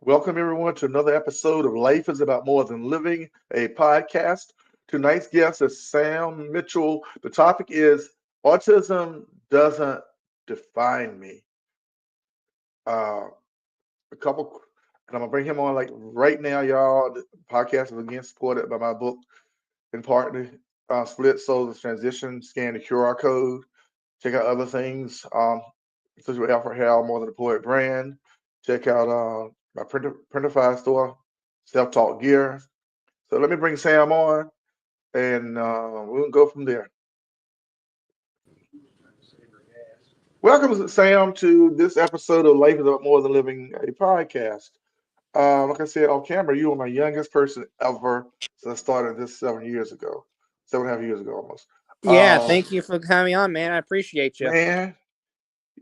Welcome everyone to another episode of Life is About More Than Living, a podcast. Tonight's guest is Sam Mitchell. The topic is Autism Doesn't Define Me. Uh, a couple, and I'm gonna bring him on like right now, y'all. The podcast is again supported by my book and partner, Split Souls Transition. Scan the QR code. Check out other things. Especially Alfred Hal, More Than a Poet brand. Check out my Printify store, Self Taught Gear. So let me bring Sam on, and we'll go from there. Welcome, Sam, to this episode of Life is About More Than Living, a podcast. Like I said on camera, you are my youngest person ever since I started this 7 years ago, 7.5 years ago almost. Yeah, thank you for coming on, man. I appreciate you. Man,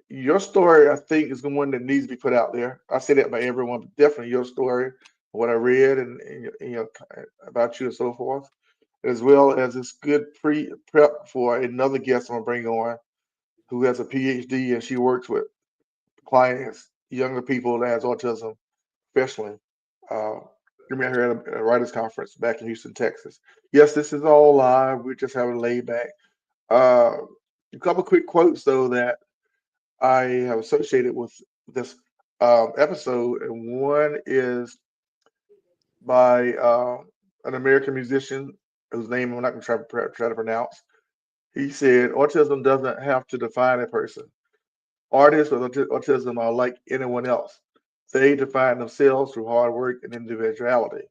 your story, I think, is the one that needs to be put out there. I say that by everyone, but definitely your story, what I read, and about you and so forth, as well as this good prep for another guest I'm gonna bring on, who has a PhD and she works with clients, younger people that has autism professionally. Uh, you met her at a writers conference back in Houston, Texas. Yes, this is all live. We're just having laid back. Uh, a couple quick quotes though that I have associated with this episode, and one is by an American musician whose name I'm not going to try to pronounce. He said, "Autism doesn't have to define a person. Artists with autism are like anyone else. They define themselves through hard work and individuality."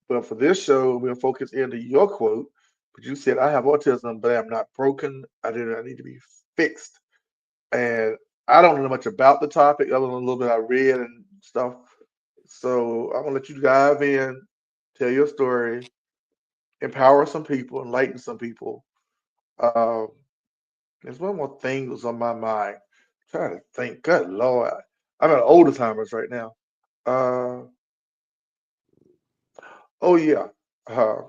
But for this show, we'll focus into your quote. But you said, "I have autism, but I'm not broken. I do not need to be fixed." And I don't know much about the topic other than a little bit I read and stuff. So I'm gonna let you dive in, tell your story, empower some people, enlighten some people. Um, there's one more thing that's on my mind. Trying to think. Good Lord, I'm at older timers right now. Uh, oh yeah, uh,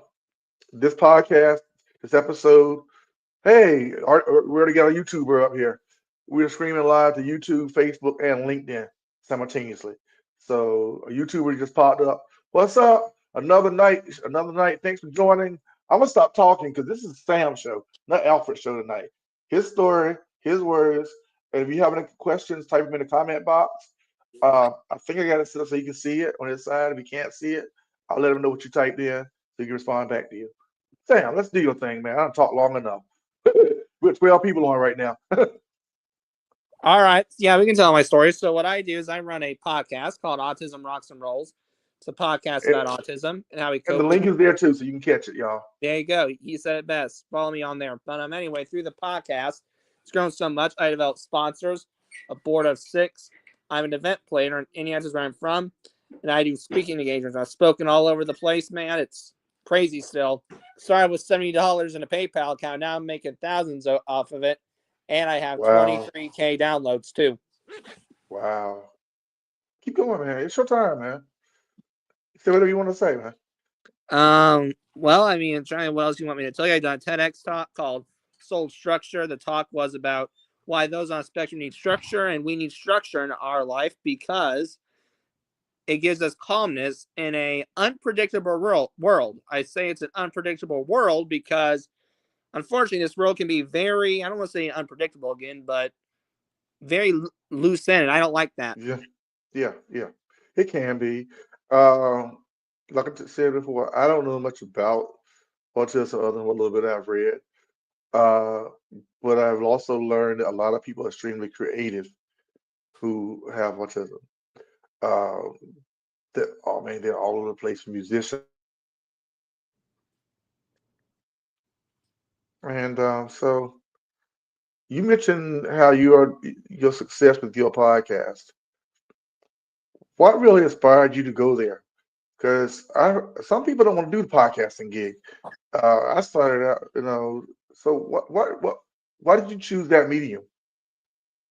this podcast, this episode. Hey, we already got a YouTuber up here. We're streaming live to YouTube, Facebook, and LinkedIn simultaneously. So a YouTuber just popped up. What's up? Another night, another night. Thanks for joining. I'm gonna stop talking because this is Sam's show, not Alfred's show tonight. His story, his words. And if you have any questions, type them in the comment box. I think I got it set up so you can see it on his side. If you can't see it, I'll let him know what you typed in so he can respond back to you. Sam, let's do your thing, man. I don't talk long enough. We're 12 people on right now. All right. Yeah, we can tell my story. So what I do is I run a podcast called Autism Rocks and Rolls. It's a podcast and, about autism and how we and the cope with link it. is there too, so you can catch it, y'all. There you go. He said it best. Follow me on there. But anyway, through the podcast, it's grown so much. I developed sponsors, a board of 6. I'm an event planner in Indiana, where I'm from, and I do speaking engagements. I've spoken all over the place, man. It's crazy still. Started with $70 in a PayPal account. Now I'm making thousands off of it, and I have Wow. 23K downloads too. Wow. Keep going, man. It's your time, man. Say whatever you want to say, man. Well, I mean, trying. What else do you want me to tell you? I done a TEDx talk called "Soul Structure." The talk was about why those on spectrum need structure, and we need structure in our life because it gives us calmness in a unpredictable world. I say it's an unpredictable world because, unfortunately, this world can be very, I don't want to say unpredictable again, but very loose end, and I don't like that. Yeah, yeah. It can be. Um, like I said before, I don't know much about autism other than what little bit I've read. Uh, but I've also learned that a lot of people are extremely creative who have autism. Uh, that oh man, they're all over the place, musicians, and so you mentioned how your success with your podcast. What really inspired you to go there? Because I some people don't want to do the podcasting gig. I started out, So why did you choose that medium?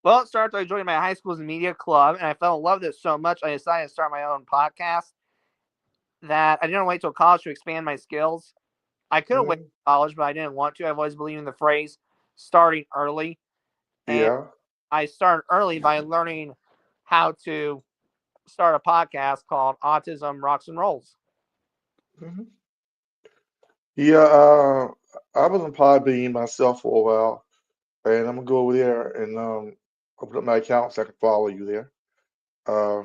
Well, it started. I joined my high school's media club, and I fell in love with it so much I decided to start my own podcast. That I didn't wait till college to expand my skills. I could have waited Mm, till college, but I didn't want to. I've always believed in the phrase starting early. And yeah. I started early by learning how to start a podcast called Autism Rocks and Rolls. Mhm. Yeah, I was on Podbean myself for a while, and I'm gonna go over there and open up my account so I can follow you there. Uh,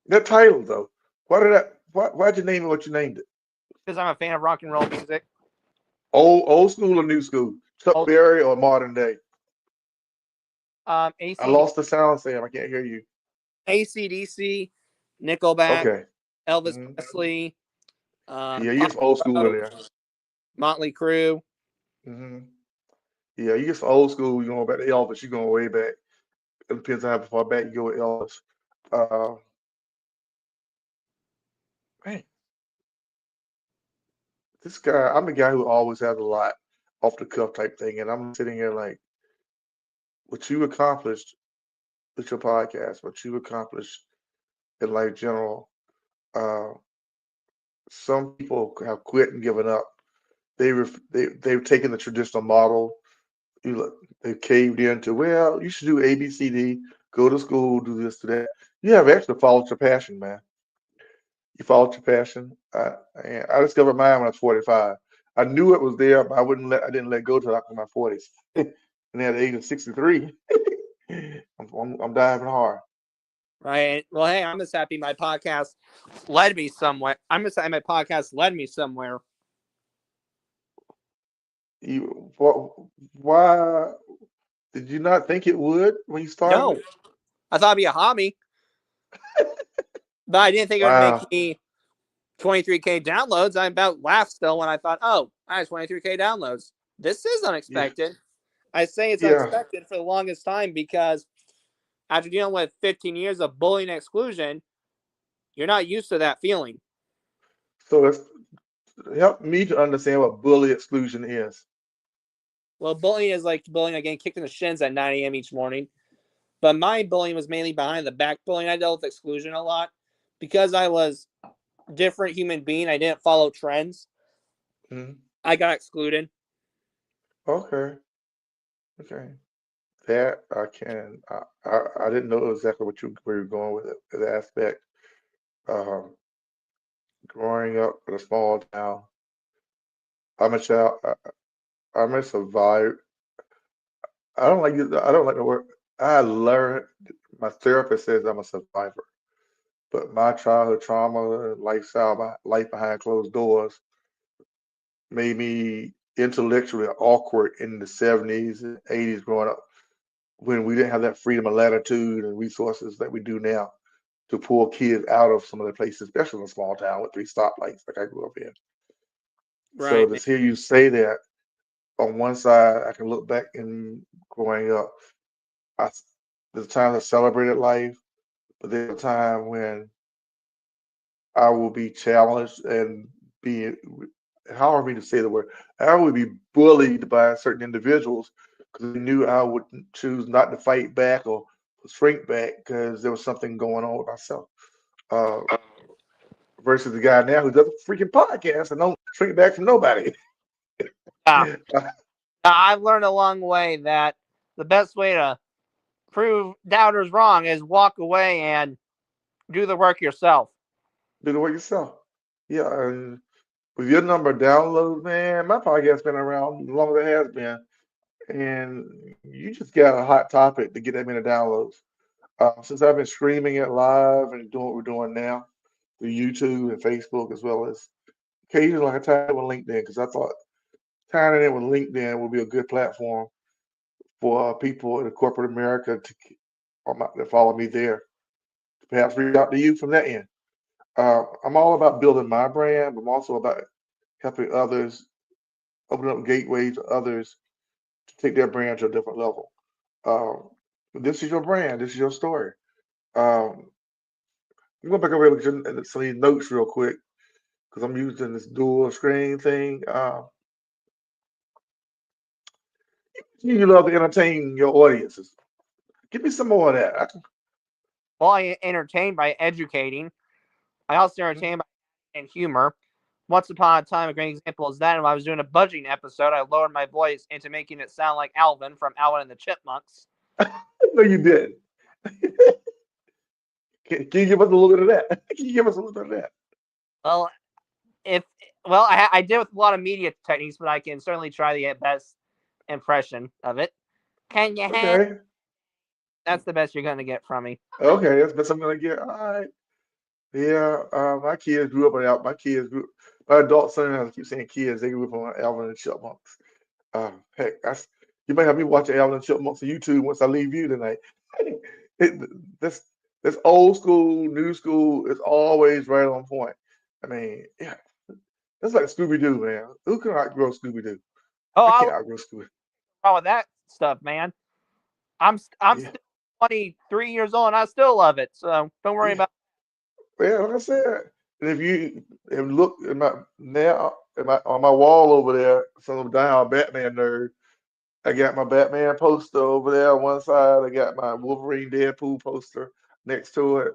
that title though, why'd you name it what you named it? Because I'm a fan of rock and roll music. Old school or new school? Chuck Old, Berry or modern day? I ACD, lost the sound, Sam. I can't hear you. ACDC, Nickelback, Okay. Elvis Hmm. Presley, Yeah, you get Pop some old school in there. Motley Crue. Hmm. Yeah, you get some old school. You going back to Elvis. You going way back. It depends on how far back you go with Elvis. Uh, man, this guy. I'm the guy who always has a lot off the cuff type thing, and I'm sitting here like, what you accomplished with your podcast, what you accomplished in life general. Uh, some people have quit and given up. They've taken the traditional model. You look, they caved into, well, you should do A, B, C, D, go to school, do this, do that. You have actually followed your passion, man. You followed your passion. And I discovered mine when I was 45. I knew it was there, but I didn't let go till after my 40s. And at the age of 63, I'm diving hard. Right. Well, hey, I'm just happy my podcast led me somewhere. I'm just happy my podcast led me somewhere. Why did you not think it would when you started No, it? I thought it'd be a hobby, but I didn't think it would make Wow. me 23K downloads. I about laughed still when I thought, oh, I have 23K downloads. This is Yeah. unexpected. I say it's Yeah. unexpected for the longest time because after dealing with 15 years of bullying and exclusion, you're not used to that feeling. So it's help me to understand what bully exclusion is. Well, bullying is like bullying, like getting kicked in the shins at 9 a.m. each morning. But my bullying was mainly behind the back bullying. I dealt with exclusion a lot because I was a different human being. I didn't follow trends. Mhm. I got excluded. Okay. Okay. That I can. I didn't know exactly where you're going with it. The aspect. Um, growing up in a small town, I'm a child. I'm a survivor. I don't like the word. I learned. My therapist says I'm a survivor, but my childhood trauma, life behind closed doors, made me intellectually awkward in the 70s and 80s growing up when we didn't have that freedom of latitude and resources that we do now to pull kids out of some of the places, especially in a small town with three stoplights like I grew up in. So Right. to hear you say that on one side, I can look back in growing up. I, there's times I celebrated life, but there's a time when I will be challenged and be, how are me to say the word? I would be bullied by certain individuals because they knew I would choose not to fight back or shrink back because there was something going on with myself. Uh, versus the guy now who does a freaking podcast and don't shrink back from nobody. Yeah. I've learned a long way that the best way to prove doubters wrong is walk away and do the work yourself. Do the work yourself. Yeah, and with your number of downloads, man, my podcast's been around as long as it has been, and you just got a hot topic to get that many downloads. Since I've been streaming it live and doing what we're doing now through YouTube and Facebook, as well as occasionally like I tied it with LinkedIn because I thought tying it in with LinkedIn would be a good platform for people in corporate America to follow me there. Perhaps reach out to you from that end. I'm all about building my brand, but I'm also about helping others, open up gateways to others to take their brand to a different level. Um, this is your brand. This is your story. Um, I'm going back over here and look at some of these notes real quick because I'm using this dual screen thing. You love to entertain your audiences. Give me some more of that. Well, I entertain by educating. I also entertain by and humor. Once upon a time, a great example is that when I was doing a budgeting episode, I lowered my voice into making it sound like Alvin from Alvin and the Chipmunks. No, you didn't. Can you give us a little bit of that? Can you give us a little bit of that? Well, if I did with a lot of media techniques, but I can certainly try the best impression of it. Can you have? Okay. That's the best you're gonna get from me. Okay, that's been something like, yeah, all right. Yeah, my kids grew up on Al. My kids grew. My adult son, I keep saying kids, they grew up on Alvin and the Chipmunks. Heck, you might have me watching Alvin and the Chipmunks on YouTube once I leave you tonight. it, this this old school, new school is always right on point. I mean, yeah, it's like Scooby Doo, man. Who can outgrow Scooby Doo? Oh, I I can't was outgrow Scooby. wrong with that stuff, man. I'm Yeah, still 23 years old and I still love it. So don't worry yeah. about. Well, like I said, and if you look at my now on my wall over there, some of down Batman nerd. I got my Batman poster over there on one side. I got my Wolverine Deadpool poster next to it.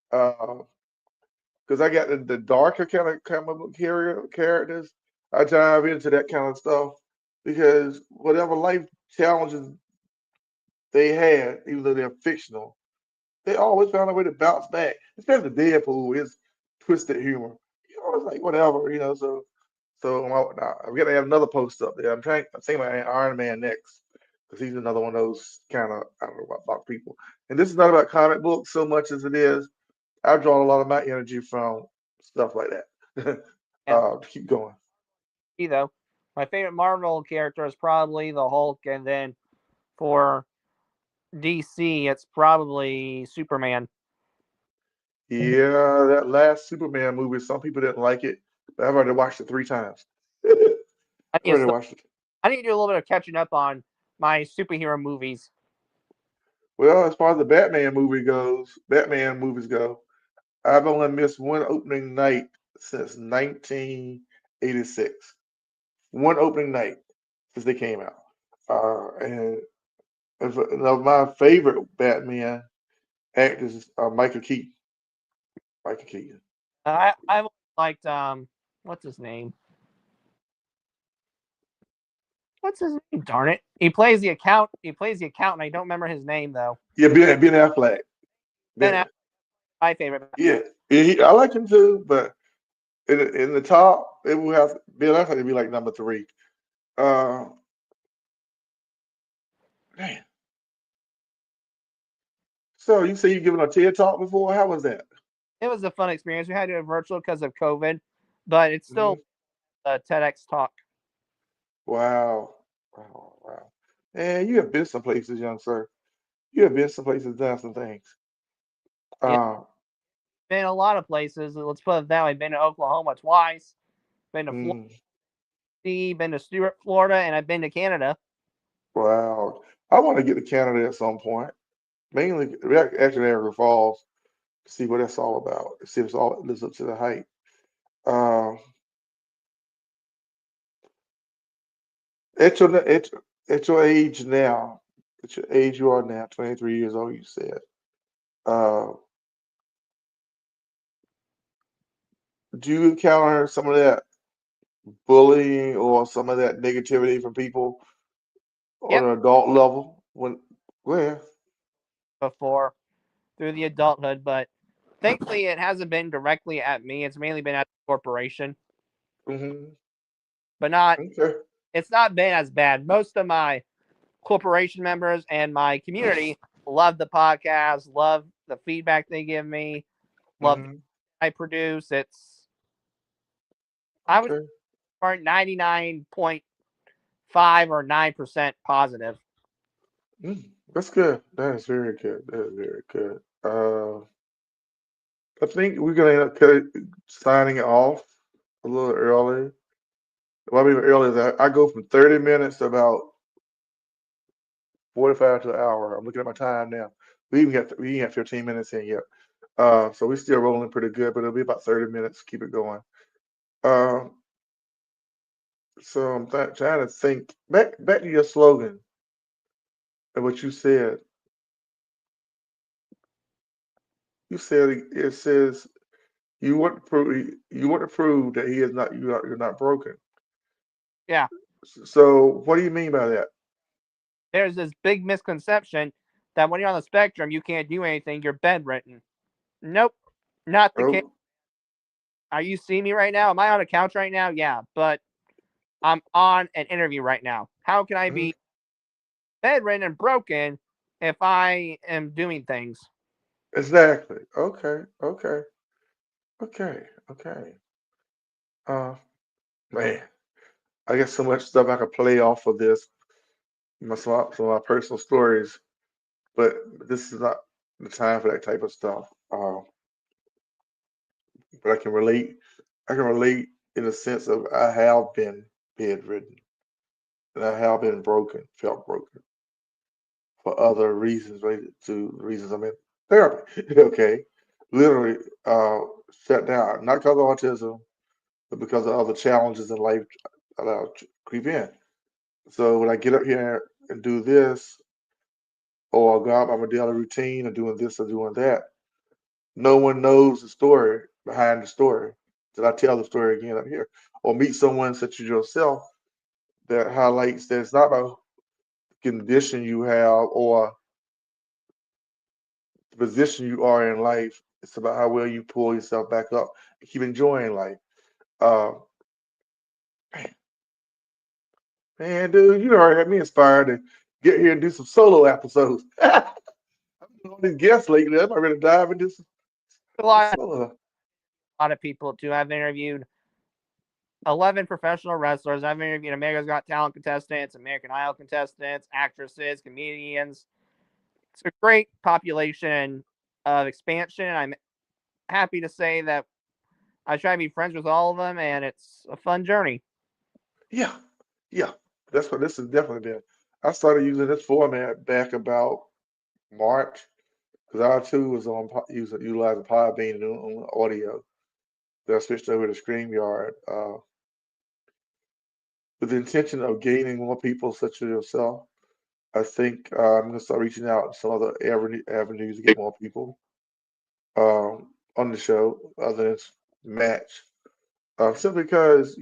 Because I got the darker kind of comic book characters. I dive into that kind of stuff because whatever life challenges they had, even though they're fictional, they always found a way to bounce back. Especially Deadpool, his twisted humor. You know, it's like whatever, you know. I'm gonna have another post up there. I'm thinking about Iron Man next because he's another one of those kind of I don't know about people. And this is not about comic books so much as it is. I've drawn a lot of my energy from stuff like that. And To keep going. though, my favorite Marvel character is probably the Hulk, and then for DC, it's probably Superman. Yeah, that last Superman movie, some people didn't like it, but I've already watched it 3 times. I've I need to already start, watched it. I need to do a little bit of catching up on my superhero movies. Well, as far as the Batman movies go, I've only missed one opening night since 1986. One opening night since they came out. And of my favorite Batman actors is Michael Keaton. Michael Keaton. I've liked what's his name? What's his name? Darn it! He plays the account. He plays the accountant. I don't remember his name though. Yeah, Ben Affleck. Ben Ben, Affleck, my favorite. yeah, I like him too, but in the top, it will have Ben Affleck to be like number three. Uh, man. So you say you given a TED talk before? How was that? It was a fun experience. We had to do it virtual because of COVID, but it's Hmm. still a TEDx talk. Wow. Wow. Wow. And you have been some places, young sir. You have been some places, done some things. It's Uh, been a lot of places. Let's put it that way. Been to Oklahoma twice. Been to Florida. mm, Been to Stewart, Florida, and I've been to Canada. wow. I want to get to Canada at some point. Mainly, actually, Niagara Falls. See what that's all about. See if it's all lives up to the hype. Uh, at your at, at your age now, at your age you are now, 23 years old, you said. Uh, do you encounter some of that bullying or some of that negativity from people on Yep, an adult level? Well, before through the adulthood, but thankfully it hasn't been directly at me. It's mainly been at the corporation, mm-hmm, but not. okay, It's not been as bad. Most of my corporation members and my community love the podcast, love the feedback they give me, love mm-hmm, I produce. I would okay. say 99.5 or 9% positive. That's good. That is very good. That is very good. I think we're gonna end up signing off a little early. Well, I mean, early is I go from 30 minutes to about 45 to an hour. I'm looking at my time now. We even got 15 minutes in yet. So we're still rolling pretty good, but it'll be about 30 minutes. Keep it going. Um, so I'm trying to think back to your slogan and what you said. You said it says you want to prove that he is not you're not broken. Yeah. So what do you mean by that? There's this big misconception that when you're on the spectrum, you can't do anything. You're bedridden. Nope, not the case. Oh, Are you seeing me right now? Am I on a couch right now? Yeah, but I'm on an interview right now. How can I mhm. be bedridden and broken if I am doing things? Exactly. Okay. Okay. Okay. Okay. Uh, man, I got so much stuff I could play off of this. Some of my personal stories, but this is not the time for that type of stuff. But I can relate. I can relate in the sense of I have been bedridden and I have been broken, felt broken for other reasons related to the reasons I'm in therapy. Okay, literally shut down, not because of autism, but because of other challenges in life allowed to creep in. So when I get up here and do this, or I go out by my daily routine of doing this or doing that, no one knows the story behind the story. Did I tell the story again up here? Or meet someone such as yourself that highlights that it's not about the condition you have or the position you are in life. It's about how well you pull yourself back up and keep enjoying life. Uh, man, dude, you already had me inspired to get here and do some solo episodes. I've been on these guests lately. I'm ready to dive into A some lot, solo. a lot of people too. I've interviewed 11 professional wrestlers. I've interviewed America's Got Talent contestants, American Idol contestants, actresses, comedians. It's a great population of expansion. I'm happy to say that I try to be friends with all of them, and it's a fun journey. Yeah, yeah. That's what this has definitely been. I started using this format back about March because I too was on utilizing Podbean and doing audio. Then I switched over to StreamYard with the intention of gaining more people such as yourself. I think I'm going to start reaching out to some other avenues to get more people on the show other than match. Simply because,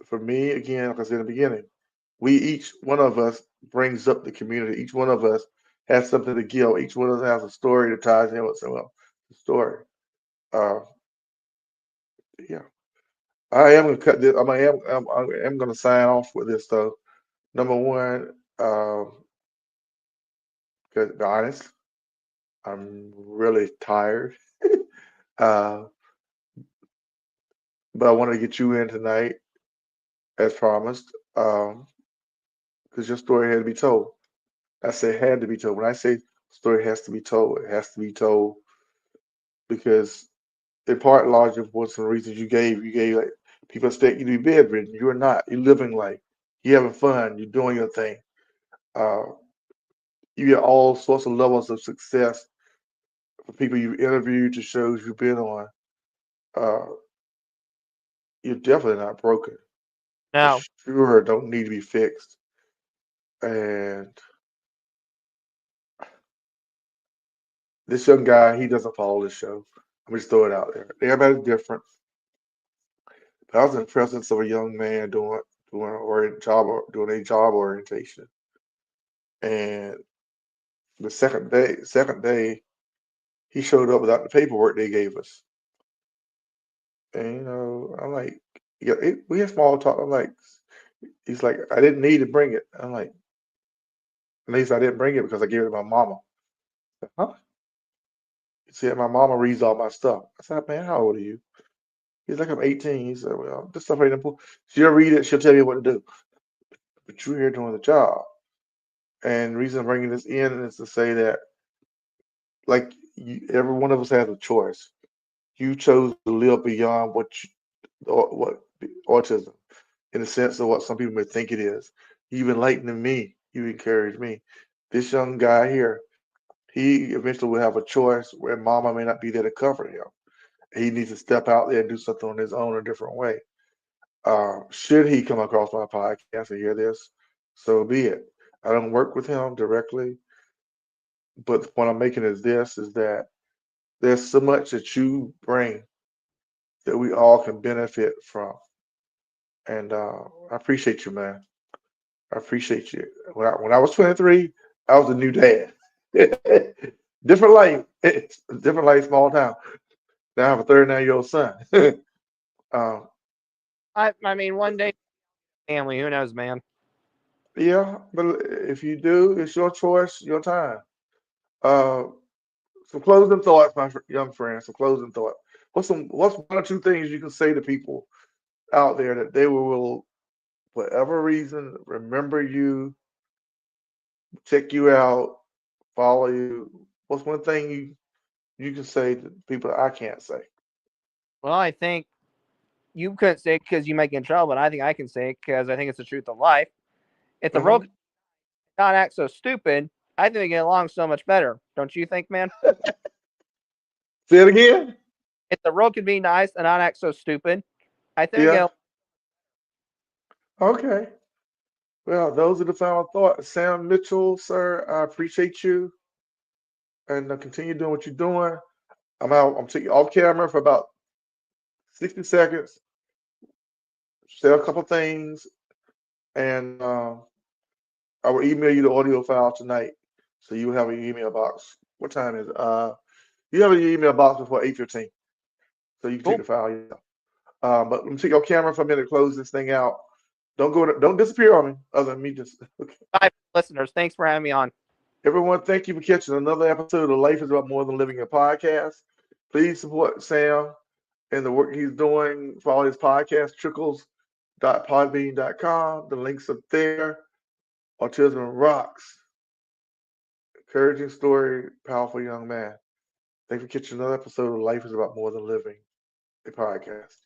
for me, again, like I said in the beginning, we each one of us brings up the community. Each one of us has something to give. Each one of us has a story that ties in with someone else's story. Uh, yeah, I am gonna cut this. I am gonna sign off with this though. Number one, to be honest, I'm really tired. Uh, but I wanted to get you in tonight, as promised, because your story had to be told. I said had to be told. When I say story has to be told, it has to be told because in part larger for some reasons you gave like people expect you to be bedridden. You're not. You're living life. You're having fun. You're doing your thing. Uh, you get all sorts of levels of success for people you've interviewed to shows you've been on. Uh, you're definitely not broken. For No, sure, don't need to be fixed. And this young guy, he doesn't follow this show. I'm just throw it out there. Everybody's different. But I was in the presence of a young man doing a job orientation, and second day, he showed up without the paperwork they gave us. And I'm like, yeah, we had small talk. I'm like, he's like, I didn't need to bring it. I'm like, at least I didn't bring it because I gave it to my mama. Huh? He said my mama reads all my stuff. I said, man, how old are you? He's like, I'm 18. He said, well, this stuff ain't important. She'll read it. She'll tell you what to do. But you're here doing the job. And the reason I'm bringing this in is to say that, like, every one of us has a choice. You chose to live beyond what autism, in the sense of what some people may think it is. You've enlightened me. You encouraged me. This young guy here, he eventually will have a choice where mama may not be there to cover him. He needs to step out there and do something on his own a different way. Should he come across my podcast and hear this, so be it. I don't work with him directly, but the point I'm making is this: is that there's so much that you bring that we all can benefit from. And I appreciate you, man. I appreciate you. When I was 23, I was a new dad. Different life. It's a different life, small town. Now I have a 39-year-old son. um, I mean, one day, family, who knows, man? yeah, but if you do, it's your choice, your time. Uh, some closing thoughts, my young friend. Some closing thought. What's one or two things you can say to people out there that they will, whatever reason, remember you, check you out, follow you? What's one thing you can say to people that I can't say? Well, I think you couldn't say it because you might get in trouble, but I think I can say it because I think it's the truth of life. If the world Hmm. could not act so stupid, I think we get along so much better. Don't you think, man? Say it again. If the world could be nice and not act so stupid, I think we Yeah. get. Okay. Well, those are the final thoughts. Sam Mitchell, sir, I appreciate you and continue doing what you're doing. I'm out. I'm taking you off camera for about 60 seconds, say a couple things, and I will email you the audio file tonight. So you have an email box. What time is it? You have an email box before 8:15. So you can take Cool. the file. Yeah. But let me take your camera for a minute to close this thing out. Don't disappear on me, other than me just okay. Bye, listeners. Thanks for having me on. Everyone, thank you for catching another episode of Life is About More Than Living a Podcast. Please support Sam and the work he's doing. Follow his podcast, trickles.podbean.com. The links up there. Autism rocks. Encouraging story, powerful young man. Thank you for catching another episode of Life is About More Than Living a Podcast.